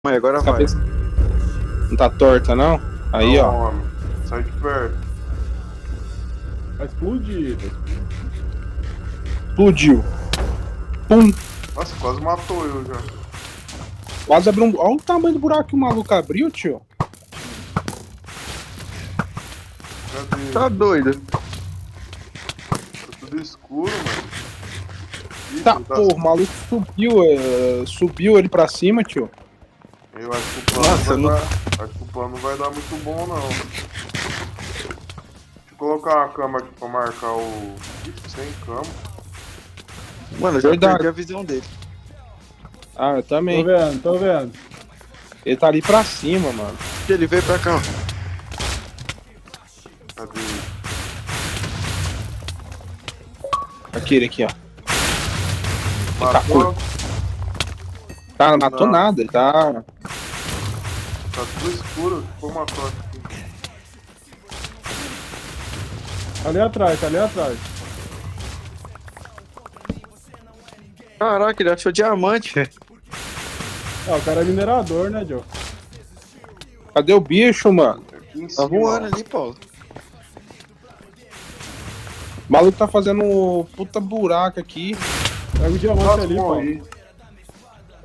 Mãe, agora vai. Cabeça não tá torta, não? Aí, Não, ó. homem. Sai de perto. Vai explodir. Explodiu. Pum. Nossa, quase matou eu já. Quase abriu um... Olha o tamanho do buraco que o maluco abriu, tio. Cadê? Tá doido? Tá tudo escuro, mano. Ih, Tá, ele pô, o maluco subiu ele pra cima, tio. Eu acho que o plano Nossa, não vai dar. Acho que o plano não vai dar muito bom, não. Deixa eu colocar uma cama aqui pra marcar o... Ixi, sem cama. Mano, eu já Verdade. perdi a visão dele. Ah, eu Tô também. vendo, tô vendo. Ele tá ali pra cima, mano. Ele veio pra cá, ó. Cadê? Aqui, ele aqui, ó. Matou? Tá, não matou Não. nada, ele tá... Tá tudo escuro. Ficou uma toque aqui. Ali atrás, tá ali atrás. Caraca, ele achou diamante, velho. Ah, o cara é minerador, né, Joe? Cadê o bicho, mano? Aqui em Tá cima. voando ó. ali, Paulo. O maluco tá fazendo um puta buraco aqui. Pega o diamante Nossa, ali, pô. morri.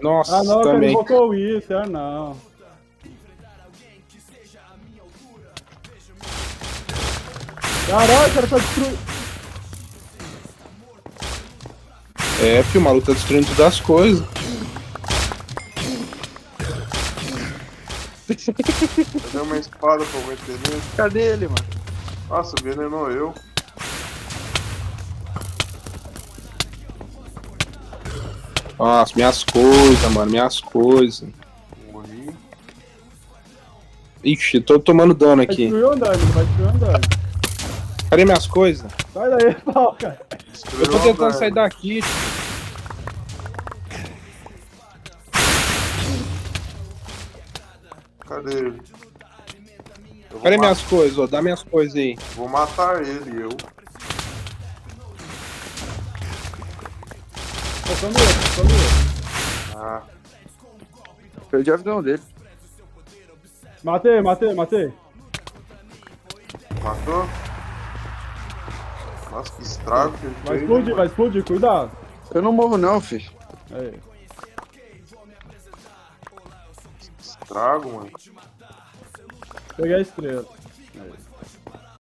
Nossa, Ah, não, cara, ele também. invocou o isso, ah, não. Caralho, o cara tá destruindo. É, filho, o maluco tá destruindo todas as coisas. Cadê uma espada pra eu meter nele? Cadê ele, mano? Nossa, envenenou eu. Nossa, minhas coisas, mano, minhas coisas. Morri. Ixi, tô tomando dano Vai aqui. destruir o andame, vai destruir o andame. Cadê minhas coisas? Sai daí, pau, cara. Eu tô tentando sair daqui. Cadê ele? Eu vou Cadê ma- minhas coisas, ó? Dá minhas coisas aí. Vou matar ele, eu. Focando ele, focando ele. Ah, Perdi a visão dele. Matei, matei, matei. matou? Nossa, que estrago que ele Vai fez. explodir, vai explodir, cuidado. Eu não morro não, filho. Aí. Estrago, mano. Peguei a estrela.